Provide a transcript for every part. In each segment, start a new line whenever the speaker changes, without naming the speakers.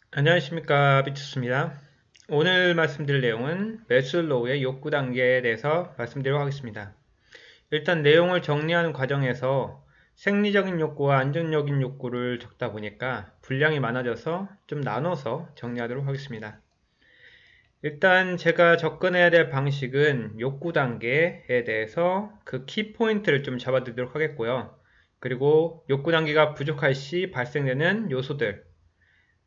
안녕하십니까, 비투스입니다. 오늘 말씀드릴 내용은 매슬로우의 욕구 단계에 대해서 말씀드리도록 하겠습니다. 일단 내용을 정리하는 과정에서 생리적인 욕구와 안정적인 욕구를 적다 보니까 분량이 많아져서 좀 나눠서 정리하도록 하겠습니다. 일단 제가 접근해야 될 방식은 욕구 단계에 대해서 그 키포인트를 좀 잡아드리도록 하겠고요. 그리고 욕구 단계가 부족할 시 발생되는 요소들,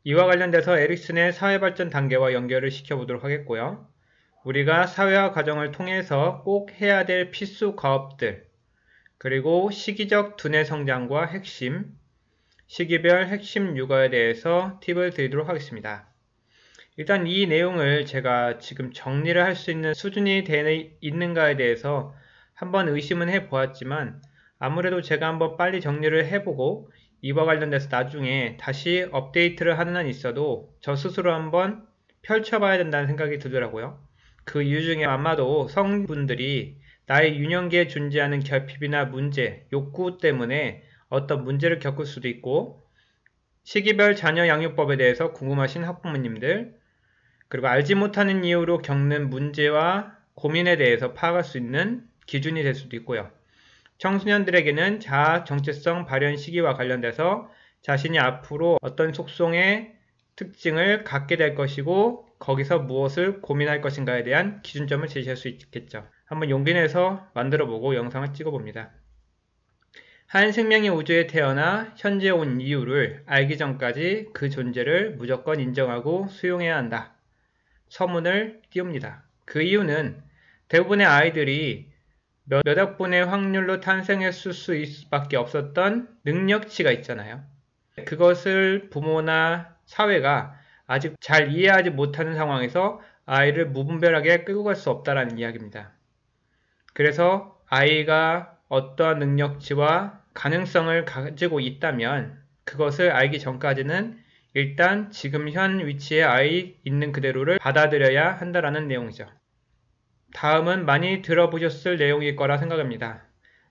이와 관련돼서 에릭슨의 사회발전 단계와 연결을 시켜보도록 하겠고요. 우리가 사회화 과정을 통해서 꼭 해야 될 필수 과업들, 그리고 시기적 두뇌 성장과 핵심, 시기별 핵심 육아에 대해서 팁을 드리도록 하겠습니다. 일단 이 내용을 제가 지금 정리를 할 수 있는 수준이 있는가에 대해서 한번 의심은 해보았지만 아무래도 제가 한번 빨리 정리를 해보고 이와 관련돼서 나중에 다시 업데이트를 하는 한 있어도 저 스스로 한번 펼쳐봐야 된다는 생각이 들더라고요. 그 이유 중에 아마도 성분들이 나의 유년기에 존재하는 결핍이나 문제, 욕구 때문에 어떤 문제를 겪을 수도 있고 시기별 자녀 양육법에 대해서 궁금하신 학부모님들, 그리고 알지 못하는 이유로 겪는 문제와 고민에 대해서 파악할 수 있는 기준이 될 수도 있고요. 청소년들에게는 자아 정체성 발현 시기와 관련돼서 자신이 앞으로 어떤 속성의 특징을 갖게 될 것이고 거기서 무엇을 고민할 것인가에 대한 기준점을 제시할 수 있겠죠. 한번 용기 내서 만들어보고 영상을 찍어봅니다. 한 생명이 우주에 태어나 현재 온 이유를 알기 전까지 그 존재를 무조건 인정하고 수용해야 한다. 서문을 띄웁니다. 그 이유는 대부분의 아이들이 몇 억분의 확률로 탄생했을 수밖에 없었던 능력치가 있잖아요. 그것을 부모나 사회가 아직 잘 이해하지 못하는 상황에서 아이를 무분별하게 끌고 갈 수 없다는 이야기입니다. 그래서 아이가 어떠한 능력치와 가능성을 가지고 있다면 그것을 알기 전까지는 일단 지금 현 위치에 아이 있는 그대로를 받아들여야 한다는 내용이죠. 다음은 많이 들어보셨을 내용일 거라 생각합니다.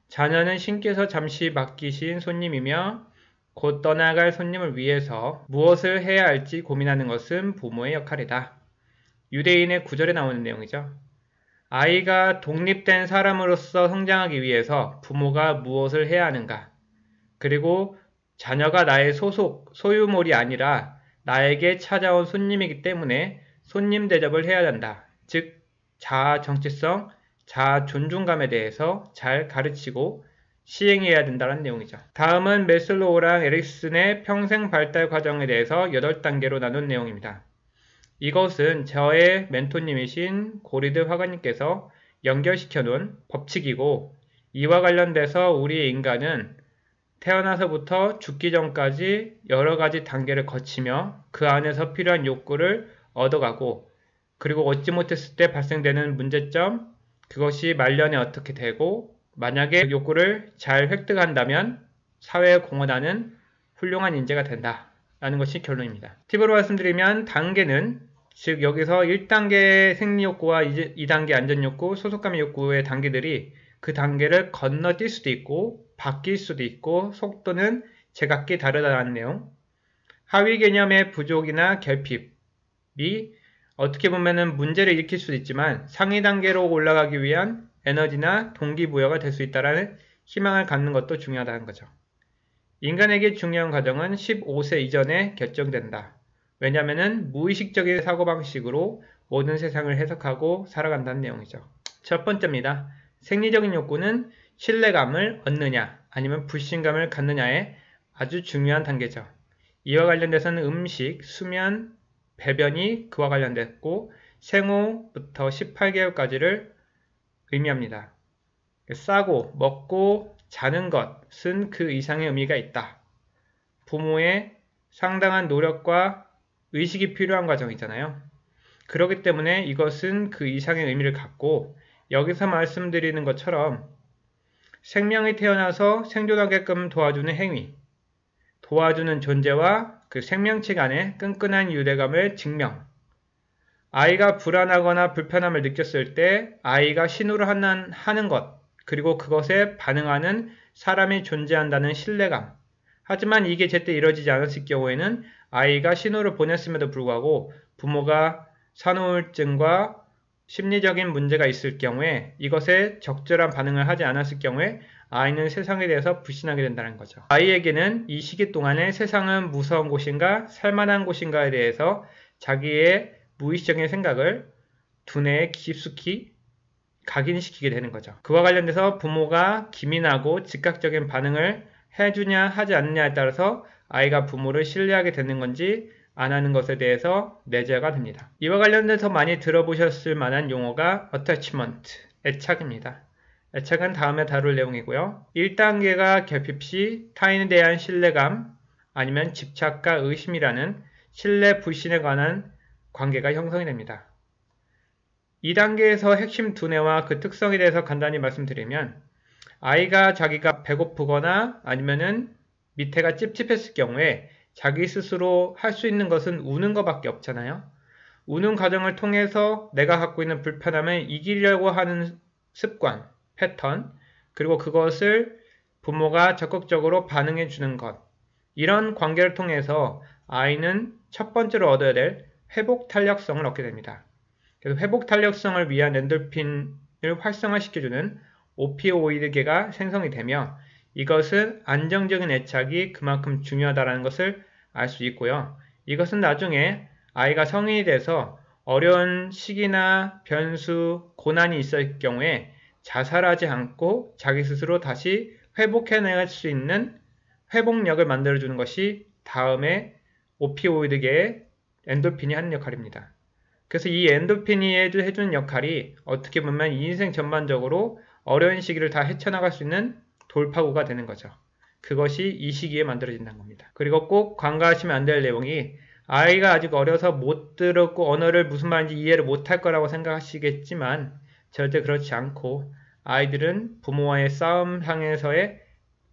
자녀는 신께서 잠시 맡기신 손님이며 곧 떠나갈 손님을 위해서 무엇을 해야 할지 고민하는 것은 부모의 역할이다. 유대인의 구절에 나오는 내용이죠. 아이가 독립된 사람으로서 성장하기 위해서 부모가 무엇을 해야 하는가? 그리고 자녀가 나의 소유물이 아니라 나에게 찾아온 손님이기 때문에 손님 대접을 해야 한다. 즉, 자아 정체성, 자아 존중감에 대해서 잘 가르치고 시행해야 된다는 내용이죠. 다음은 매슬로우랑 에릭슨의 평생 발달 과정에 대해서 8단계로 나눈 내용입니다. 이것은 저의 멘토님이신 고리드 화가님께서 연결시켜 놓은 법칙이고 이와 관련돼서 우리 인간은 태어나서부터 죽기 전까지 여러 가지 단계를 거치며 그 안에서 필요한 욕구를 얻어가고 그리고 얻지 못했을 때 발생되는 문제점, 그것이 말년에 어떻게 되고 만약에 그 욕구를 잘 획득한다면 사회에 공헌하는 훌륭한 인재가 된다 라는 것이 결론입니다. 팁으로 말씀드리면 단계는 즉 여기서 1단계 생리욕구와 2단계 안전욕구, 소속감의 욕구의 단계들이 그 단계를 건너뛸 수도 있고 바뀔 수도 있고 속도는 제각기 다르다는 내용. 하위 개념의 부족이나 결핍이 어떻게 보면 문제를 일으킬 수도 있지만 상위 단계로 올라가기 위한 에너지나 동기부여가 될 수 있다는 희망을 갖는 것도 중요하다는 거죠. 인간에게 중요한 과정은 15세 이전에 결정된다. 왜냐하면 무의식적인 사고방식으로 모든 세상을 해석하고 살아간다는 내용이죠. 첫 번째입니다. 생리적인 욕구는 신뢰감을 얻느냐 아니면 불신감을 갖느냐의 아주 중요한 단계죠. 이와 관련돼서는 음식, 수면, 배변이 그와 관련됐고 생후부터 18개월까지를 의미합니다. 싸고 먹고 자는 것은 그 이상의 의미가 있다. 부모의 상당한 노력과 의식이 필요한 과정이잖아요. 그렇기 때문에 이것은 그 이상의 의미를 갖고 여기서 말씀드리는 것처럼 생명이 태어나서 생존하게끔 도와주는 행위, 도와주는 존재와 그 생명체 간의 끈끈한 유대감을 증명, 아이가 불안하거나 불편함을 느꼈을 때 아이가 신호를 하는 것, 그리고 그것에 반응하는 사람이 존재한다는 신뢰감, 하지만 이게 제때 이루어지지 않았을 경우에는 아이가 신호를 보냈음에도 불구하고 부모가 산후우울증과 심리적인 문제가 있을 경우에 이것에 적절한 반응을 하지 않았을 경우에 아이는 세상에 대해서 불신하게 된다는 거죠. 아이에게는 이 시기 동안에 세상은 무서운 곳인가 살만한 곳인가에 대해서 자기의 무의식적인 생각을 두뇌에 깊숙이 각인시키게 되는 거죠. 그와 관련돼서 부모가 기민하고 즉각적인 반응을 해주냐 하지 않느냐에 따라서 아이가 부모를 신뢰하게 되는 건지 안 하는 것에 대해서 내재가 됩니다. 이와 관련돼서 많이 들어보셨을 만한 용어가 attachment, 애착입니다. 애착은 다음에 다룰 내용이고요. 1단계가 결핍 시 타인에 대한 신뢰감 아니면 집착과 의심이라는 신뢰 불신에 관한 관계가 형성이 됩니다. 2단계에서 핵심 두뇌와 그 특성에 대해서 간단히 말씀드리면 아이가 자기가 배고프거나 아니면은 밑에가 찝찝했을 경우에 자기 스스로 할 수 있는 것은 우는 것밖에 없잖아요. 우는 과정을 통해서 내가 갖고 있는 불편함을 이기려고 하는 습관, 패턴, 그리고 그것을 부모가 적극적으로 반응해 주는 것. 이런 관계를 통해서 아이는 첫 번째로 얻어야 될 회복 탄력성을 얻게 됩니다. 그래서 회복 탄력성을 위한 엔돌핀을 활성화시켜주는 오피오이드계가 생성이 되며 이것은 안정적인 애착이 그만큼 중요하다는 것을 알 수 있고요. 이것은 나중에 아이가 성인이 돼서 어려운 시기나 변수, 고난이 있을 경우에 자살하지 않고 자기 스스로 다시 회복해낼 수 있는 회복력을 만들어주는 것이 다음에 오피오이드계의 엔돌핀이 하는 역할입니다. 그래서 이 엔돌핀이 해주는 역할이 어떻게 보면 인생 전반적으로 어려운 시기를 다 헤쳐나갈 수 있는 돌파구가 되는 거죠. 그것이 이 시기에 만들어진다는 겁니다. 그리고 꼭 간과하시면 안 될 내용이 아이가 아직 어려서 못 들었고 언어를 무슨 말인지 이해를 못할 거라고 생각하시겠지만 절대 그렇지 않고 아이들은 부모와의 싸움 상에서의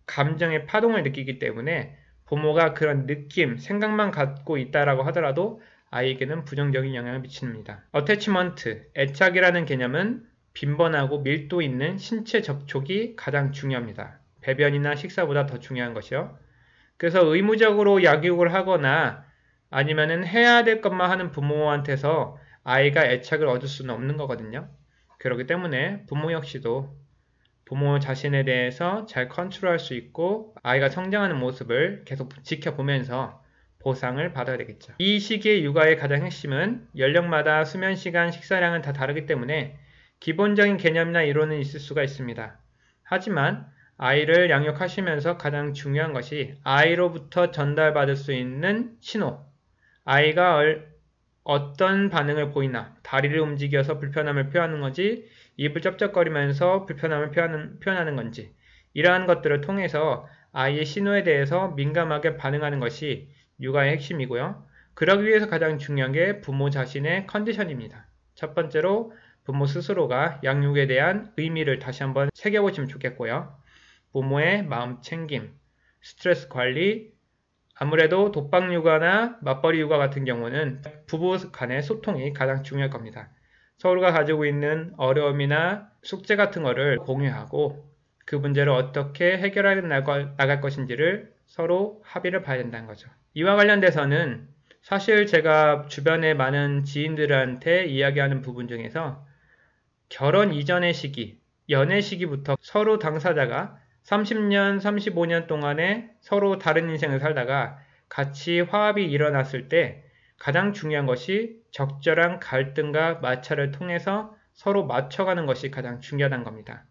감정의 파동을 느끼기 때문에 부모가 그런 느낌, 생각만 갖고 있다라고 하더라도 아이에게는 부정적인 영향을 미칩니다. 어태치먼트, 애착이라는 개념은 빈번하고 밀도 있는 신체 접촉이 가장 중요합니다. 배변이나 식사보다 더 중요한 것이요. 그래서 의무적으로 약육을 하거나 아니면은 해야 될 것만 하는 부모한테서 아이가 애착을 얻을 수는 없는 거거든요. 그렇기 때문에 부모 역시도 부모 자신에 대해서 잘 컨트롤할 수 있고 아이가 성장하는 모습을 계속 지켜보면서 보상을 받아야 되겠죠. 이 시기의 육아의 가장 핵심은 연령마다 수면 시간, 식사량은 다 다르기 때문에 기본적인 개념이나 이론은 있을 수가 있습니다. 하지만 아이를 양육하시면서 가장 중요한 것이 아이로부터 전달받을 수 있는 신호, 아이가 어떤 반응을 보이나, 다리를 움직여서 불편함을 표하는 건지, 입을 쩝쩝거리면서 불편함을 표현하는 건지, 이러한 것들을 통해서 아이의 신호에 대해서 민감하게 반응하는 것이 육아의 핵심이고요. 그러기 위해서 가장 중요한 게 부모 자신의 컨디션입니다. 첫 번째로 부모 스스로가 양육에 대한 의미를 다시 한번 새겨보시면 좋겠고요. 부모의 마음 챙김, 스트레스 관리, 아무래도 독박 육아나 맞벌이 육아 같은 경우는 부부 간의 소통이 가장 중요할 겁니다. 서로가 가지고 있는 어려움이나 숙제 같은 거를 공유하고 그 문제를 어떻게 해결해 나갈 것인지를 서로 합의를 봐야 된다는 거죠. 이와 관련돼서는 사실 제가 주변의 많은 지인들한테 이야기하는 부분 중에서 결혼 이전의 시기, 연애 시기부터 서로 당사자가 30년, 35년 동안에 서로 다른 인생을 살다가 같이 화합이 일어났을 때 가장 중요한 것이 적절한 갈등과 마찰을 통해서 서로 맞춰가는 것이 가장 중요하다는 겁니다.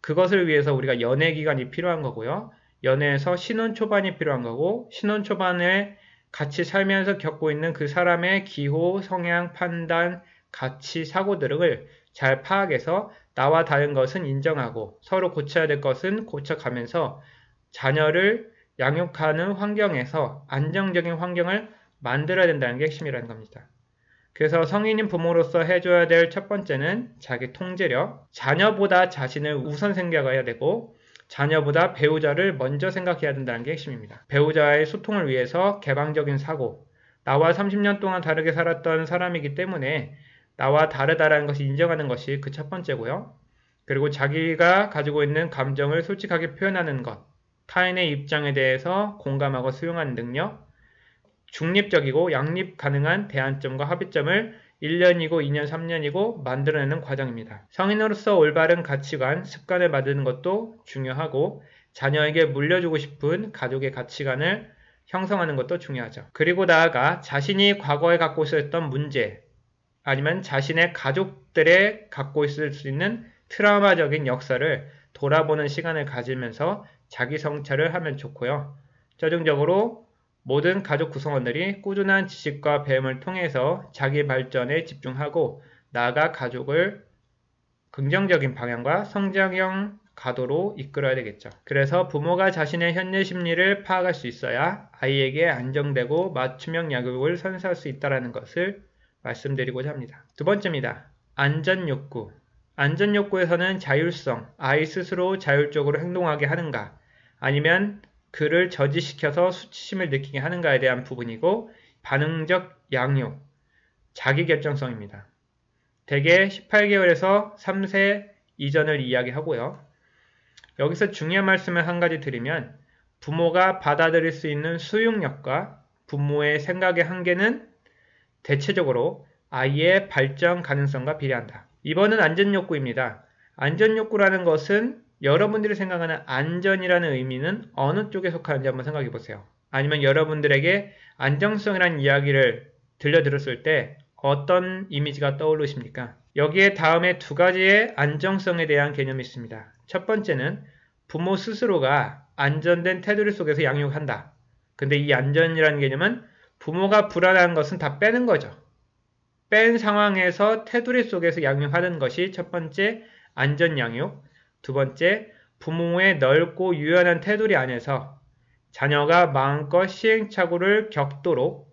그것을 위해서 우리가 연애 기간이 필요한 거고요. 연애에서 신혼 초반이 필요한 거고 신혼 초반에 같이 살면서 겪고 있는 그 사람의 기호, 성향, 판단, 가치, 사고들을 잘 파악해서 나와 다른 것은 인정하고 서로 고쳐야 될 것은 고쳐가면서 자녀를 양육하는 환경에서 안정적인 환경을 만들어야 된다는 게 핵심이라는 겁니다. 그래서 성인인 부모로서 해줘야 될 첫 번째는 자기 통제력, 자녀보다 자신을 우선 생각해야 되고 자녀보다 배우자를 먼저 생각해야 된다는 게 핵심입니다. 배우자의 소통을 위해서 개방적인 사고, 나와 30년 동안 다르게 살았던 사람이기 때문에 나와 다르다라는 것을 인정하는 것이 그 첫 번째고요. 그리고 자기가 가지고 있는 감정을 솔직하게 표현하는 것. 타인의 입장에 대해서 공감하고 수용하는 능력, 중립적이고 양립 가능한 대안점과 합의점을 1년이고 2년, 3년이고 만들어내는 과정입니다. 성인으로서 올바른 가치관, 습관을 만드는 것도 중요하고 자녀에게 물려주고 싶은 가족의 가치관을 형성하는 것도 중요하죠. 그리고 나아가 자신이 과거에 갖고 있었던 문제 아니면 자신의 가족들의 갖고 있을 수 있는 트라우마적인 역사를 돌아보는 시간을 가지면서 자기 성찰을 하면 좋고요. 최종적으로 모든 가족 구성원들이 꾸준한 지식과 배움을 통해서 자기 발전에 집중하고 나아가 가족을 긍정적인 방향과 성장형 가도로 이끌어야 되겠죠. 그래서 부모가 자신의 현재 심리를 파악할 수 있어야 아이에게 안정되고 맞춤형 양육을 선사할 수 있다는 것을 말씀드리고자 합니다. 두 번째입니다. 안전욕구. 안전욕구에서는 자율성, 아이 스스로 자율적으로 행동하게 하는가, 아니면 그를 저지시켜서 수치심을 느끼게 하는가에 대한 부분이고, 반응적 양육, 자기결정성입니다. 대개 18개월에서 3세 이전을 이야기하고요. 여기서 중요한 말씀을 한 가지 드리면, 부모가 받아들일 수 있는 수용력과 부모의 생각의 한계는 대체적으로 아이의 발전 가능성과 비례한다. 이번은 안전욕구입니다. 안전욕구라는 것은 여러분들이 생각하는 안전이라는 의미는 어느 쪽에 속하는지 한번 생각해 보세요. 아니면 여러분들에게 안정성이라는 이야기를 들려드렸을 때 어떤 이미지가 떠오르십니까? 여기에 다음에 두 가지의 안정성에 대한 개념이 있습니다. 첫 번째는 부모 스스로가 안전된 테두리 속에서 양육한다. 근데 이 안전이라는 개념은 부모가 불안한 것은 다 빼는 거죠. 뺀 상황에서 테두리 속에서 양육하는 것이 첫 번째 안전 양육. 두 번째, 부모의 넓고 유연한 테두리 안에서 자녀가 마음껏 시행착오를 겪도록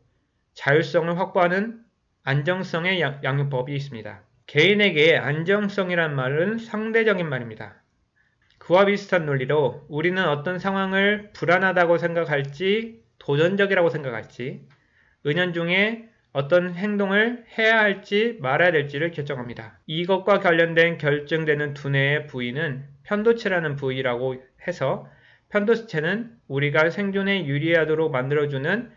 자율성을 확보하는 안정성의 양육법이 있습니다. 개인에게 안정성이란 말은 상대적인 말입니다. 그와 비슷한 논리로 우리는 어떤 상황을 불안하다고 생각할지 도전적이라고 생각할지 은연중에 어떤 행동을 해야 할지 말아야 될지를 결정합니다. 이것과 관련된 결정되는 두뇌의 부위는 편도체라는 부위라고 해서 편도체는 우리가 생존에 유리하도록 만들어주는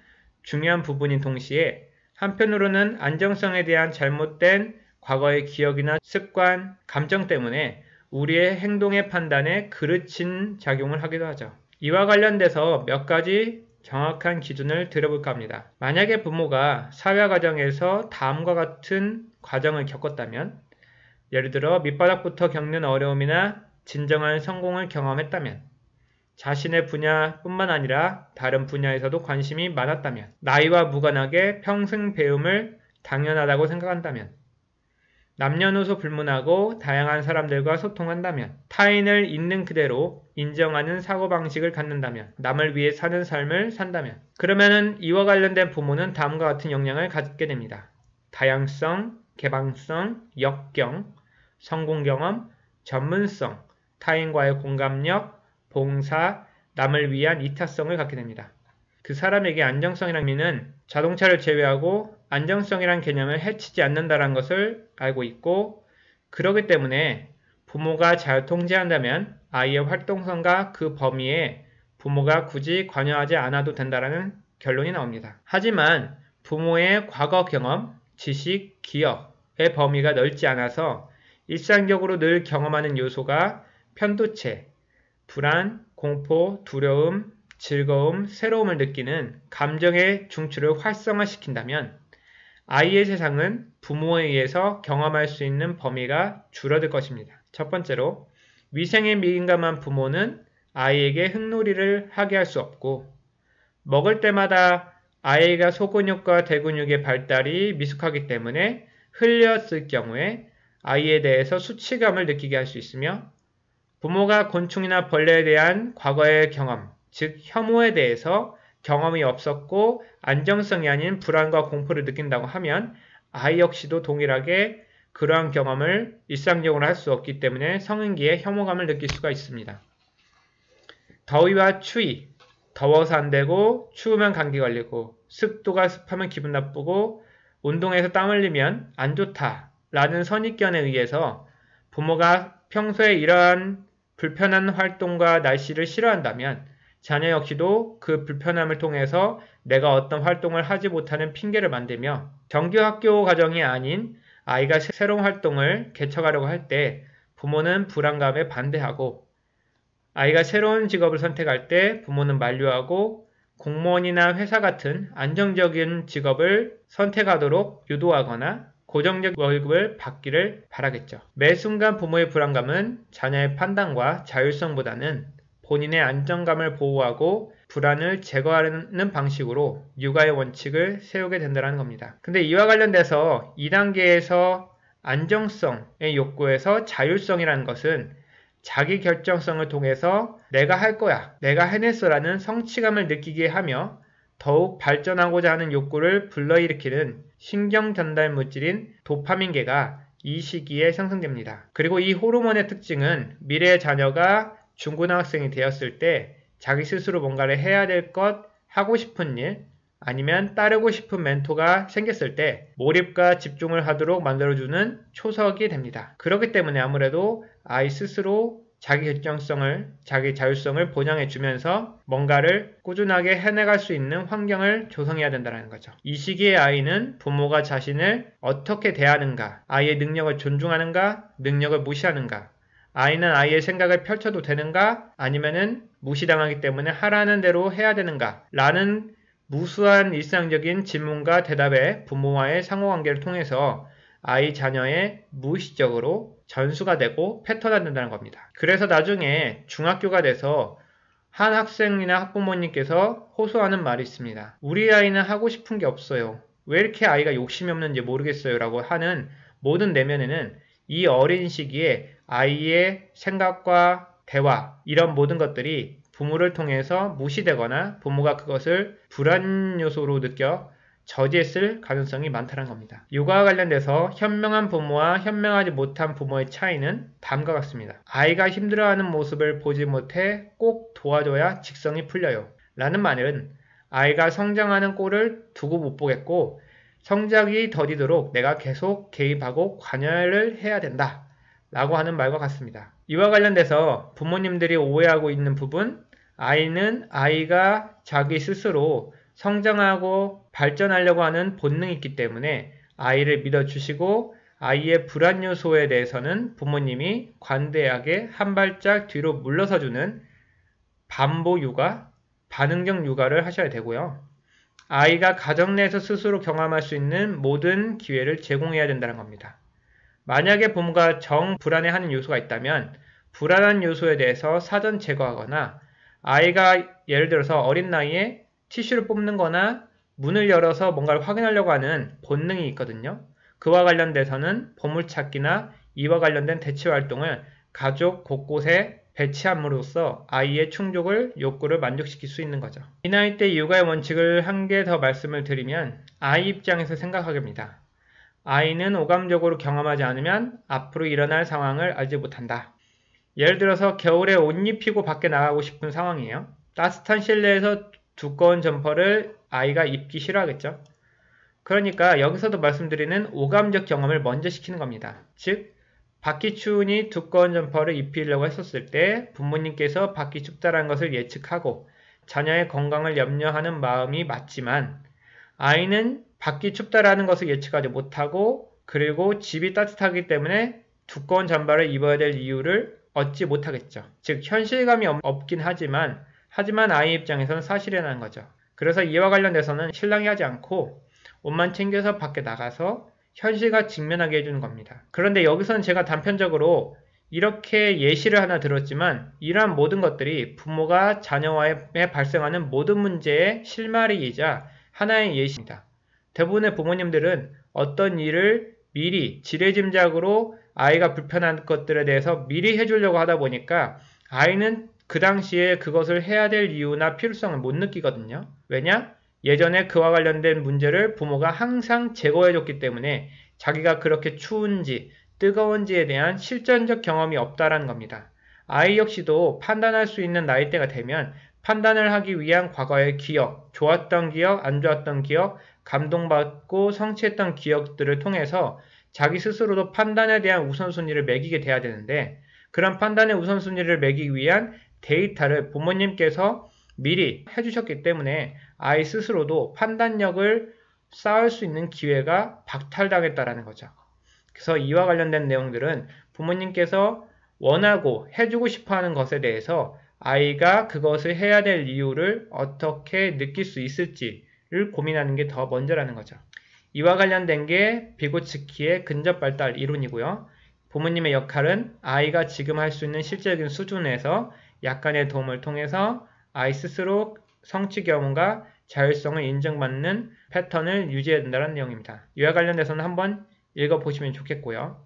중요한 부분인 동시에 한편으로는 안정성에 대한 잘못된 과거의 기억이나 습관, 감정 때문에 우리의 행동의 판단에 그르친 작용을 하기도 하죠. 이와 관련돼서 몇 가지 정확한 기준을 들어볼까 합니다. 만약에 부모가 사회 과정에서 다음과 같은 과정을 겪었다면, 예를 들어 밑바닥부터 겪는 어려움이나 진정한 성공을 경험했다면, 자신의 분야뿐만 아니라 다른 분야에서도 관심이 많았다면, 나이와 무관하게 평생 배움을 당연하다고 생각한다면, 남녀노소 불문하고 다양한 사람들과 소통한다면, 타인을 있는 그대로 인정하는 사고방식을 갖는다면, 남을 위해 사는 삶을 산다면, 그러면은 이와 관련된 부모는 다음과 같은 역량을 갖게 됩니다. 다양성, 개방성, 역경, 성공경험, 전문성, 타인과의 공감력, 봉사, 남을 위한 이타성을 갖게 됩니다. 그 사람에게 안정성이라는 의미는 자동차를 제외하고 안정성이란 개념을 해치지 않는다는 것을 알고 있고, 그렇기 때문에 부모가 잘 통제한다면 아이의 활동성과 그 범위에 부모가 굳이 관여하지 않아도 된다는 결론이 나옵니다. 하지만 부모의 과거 경험, 지식, 기억의 범위가 넓지 않아서 일상적으로 늘 경험하는 요소가 편도체, 불안, 공포, 두려움, 즐거움, 새로움을 느끼는 감정의 중추를 활성화시킨다면 아이의 세상은 부모에 의해서 경험할 수 있는 범위가 줄어들 것입니다. 첫 번째로, 위생에 민감한 부모는 아이에게 흙놀이를 하게 할 수 없고, 먹을 때마다 아이가 소근육과 대근육의 발달이 미숙하기 때문에 흘렸을 경우에 아이에 대해서 수치감을 느끼게 할 수 있으며, 부모가 곤충이나 벌레에 대한 과거의 경험, 즉 혐오에 대해서 경험이 없었고 안정성이 아닌 불안과 공포를 느낀다고 하면 아이 역시도 동일하게 그러한 경험을 일상적으로 할 수 없기 때문에 성인기에 혐오감을 느낄 수가 있습니다. 더위와 추위, 더워서 안 되고 추우면 감기 걸리고 습도가 습하면 기분 나쁘고 운동해서 땀 흘리면 안 좋다 라는 선입견에 의해서 부모가 평소에 이러한 불편한 활동과 날씨를 싫어한다면 자녀 역시도 그 불편함을 통해서 내가 어떤 활동을 하지 못하는 핑계를 만들며 정규 학교 과정이 아닌 아이가 새로운 활동을 개척하려고 할 때 부모는 불안감에 반대하고 아이가 새로운 직업을 선택할 때 부모는 만류하고 공무원이나 회사 같은 안정적인 직업을 선택하도록 유도하거나 고정적 월급을 받기를 바라겠죠. 매 순간 부모의 불안감은 자녀의 판단과 자율성보다는 본인의 안정감을 보호하고 불안을 제거하는 방식으로 육아의 원칙을 세우게 된다는 겁니다. 근데 이와 관련돼서 2단계에서 안정성의 욕구에서 자율성이라는 것은 자기 결정성을 통해서 내가 할 거야, 내가 해냈어라는 성취감을 느끼게 하며 더욱 발전하고자 하는 욕구를 불러일으키는 신경 전달 물질인 도파민계가 이 시기에 생성됩니다. 그리고 이 호르몬의 특징은 미래의 자녀가 중고등학생이 되었을 때 자기 스스로 뭔가를 해야 될 것, 하고 싶은 일, 아니면 따르고 싶은 멘토가 생겼을 때 몰입과 집중을 하도록 만들어주는 초석이 됩니다. 그렇기 때문에 아무래도 아이 스스로 자기 결정성을, 자기 자율성을 보장해주면서 뭔가를 꾸준하게 해나갈 수 있는 환경을 조성해야 된다는 거죠. 이 시기의 아이는 부모가 자신을 어떻게 대하는가, 아이의 능력을 존중하는가, 능력을 무시하는가, 아이는 아이의 생각을 펼쳐도 되는가, 아니면은 무시당하기 때문에 하라는 대로 해야 되는가 라는 무수한 일상적인 질문과 대답에 부모와의 상호관계를 통해서 아이 자녀의 무의식적으로 전수가 되고 패턴화 된다는 겁니다. 그래서 나중에 중학교가 돼서 한 학생이나 학부모님께서 호소하는 말이 있습니다. 우리 아이는 하고 싶은 게 없어요. 왜 이렇게 아이가 욕심이 없는지 모르겠어요 라고 하는 모든 내면에는 이 어린 시기에 아이의 생각과 대화 이런 모든 것들이 부모를 통해서 무시되거나 부모가 그것을 불안 요소로 느껴 저지했을 가능성이 많다는 겁니다. 육아와 관련돼서 현명한 부모와 현명하지 못한 부모의 차이는 다음과 같습니다. 아이가 힘들어하는 모습을 보지 못해 꼭 도와줘야 직성이 풀려요. 라는 말은 아이가 성장하는 꼴을 두고 못 보겠고 성장이 더디도록 내가 계속 개입하고 관여를 해야 된다. 라고 하는 말과 같습니다. 이와 관련돼서 부모님들이 오해하고 있는 부분, 아이는 아이가 자기 스스로 성장하고 발전하려고 하는 본능이 있기 때문에 아이를 믿어주시고 아이의 불안 요소에 대해서는 부모님이 관대하게 한 발짝 뒤로 물러서주는 반보 육아, 반응적 육아를 하셔야 되고요. 아이가 가정 내에서 스스로 경험할 수 있는 모든 기회를 제공해야 된다는 겁니다. 만약에 부모가 불안해하는 요소가 있다면 불안한 요소에 대해서 사전 제거하거나 아이가 예를 들어서 어린 나이에 티슈를 뽑는 거나 문을 열어서 뭔가를 확인하려고 하는 본능이 있거든요. 그와 관련돼서는 보물찾기나 이와 관련된 대체 활동을 가족 곳곳에 배치함으로써 아이의 충족을 욕구를 만족시킬 수 있는 거죠. 이 나이 때 육아의 원칙을 한 개 더 말씀을 드리면 아이 입장에서 생각하게 됩니다. 아이는 오감적으로 경험하지 않으면 앞으로 일어날 상황을 알지 못한다. 예를 들어서 겨울에 옷 입히고 밖에 나가고 싶은 상황이에요. 따뜻한 실내에서 두꺼운 점퍼를 아이가 입기 싫어하겠죠. 그러니까 여기서도 말씀드리는 오감적 경험을 먼저 시키는 겁니다. 즉 밖이 추우니 두꺼운 점퍼를 입히려고 했었을 때 부모님께서 밖이 춥다는 것을 예측하고 자녀의 건강을 염려하는 마음이 맞지만 아이는 밖이 춥다라는 것을 예측하지 못하고 그리고 집이 따뜻하기 때문에 두꺼운 잠바를 입어야 될 이유를 얻지 못하겠죠. 즉 현실감이 없긴 하지만 아이 입장에서는 사실이라는 거죠. 그래서 이와 관련돼서는 신랑이 하지 않고 옷만 챙겨서 밖에 나가서 현실과 직면하게 해주는 겁니다. 그런데 여기서는 제가 단편적으로 이렇게 예시를 하나 들었지만 이러한 모든 것들이 부모가 자녀와에 발생하는 모든 문제의 실마리이자 하나의 예시입니다. 대부분의 부모님들은 어떤 일을 미리 지레짐작으로 아이가 불편한 것들에 대해서 미리 해주려고 하다 보니까 아이는 그 당시에 그것을 해야 될 이유나 필요성을 못 느끼거든요. 왜냐? 예전에 그와 관련된 문제를 부모가 항상 제거해줬기 때문에 자기가 그렇게 추운지 뜨거운지에 대한 실전적 경험이 없다라는 겁니다. 아이 역시도 판단할 수 있는 나이대가 되면 판단을 하기 위한 과거의 기억, 좋았던 기억, 안 좋았던 기억, 감동받고 성취했던 기억들을 통해서 자기 스스로도 판단에 대한 우선순위를 매기게 돼야 되는데 그런 판단의 우선순위를 매기기 위한 데이터를 부모님께서 미리 해주셨기 때문에 아이 스스로도 판단력을 쌓을 수 있는 기회가 박탈당했다라는 거죠. 그래서 이와 관련된 내용들은 부모님께서 원하고 해주고 싶어하는 것에 대해서 아이가 그것을 해야 될 이유를 어떻게 느낄 수 있을지를 고민하는 게 더 먼저라는 거죠. 이와 관련된 게 비고츠키의 근접 발달 이론이고요. 부모님의 역할은 아이가 지금 할 수 있는 실질적인 수준에서 약간의 도움을 통해서 아이 스스로 성취 경험과 자율성을 인정받는 패턴을 유지해야 된다는 내용입니다. 이와 관련돼서는 한번 읽어보시면 좋겠고요.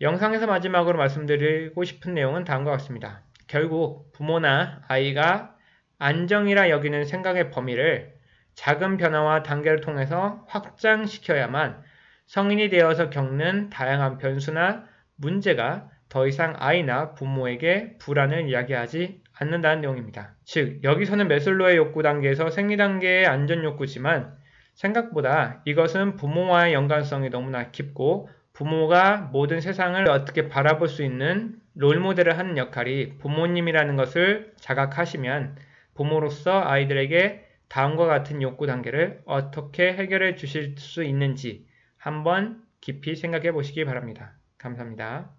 영상에서 마지막으로 말씀드리고 싶은 내용은 다음과 같습니다. 결국 부모나 아이가 안정이라 여기는 생각의 범위를 작은 변화와 단계를 통해서 확장시켜야만 성인이 되어서 겪는 다양한 변수나 문제가 더 이상 아이나 부모에게 불안을 야기하지 않는다는 내용입니다. 즉, 여기서는 매슬로의 욕구 단계에서 생리 단계의 안전 욕구지만 생각보다 이것은 부모와의 연관성이 너무나 깊고 부모가 모든 세상을 어떻게 바라볼 수 있는 롤모델을 하는 역할이 부모님이라는 것을 자각하시면 부모로서 아이들에게 다음과 같은 욕구 단계를 어떻게 해결해 주실 수 있는지 한번 깊이 생각해 보시기 바랍니다. 감사합니다.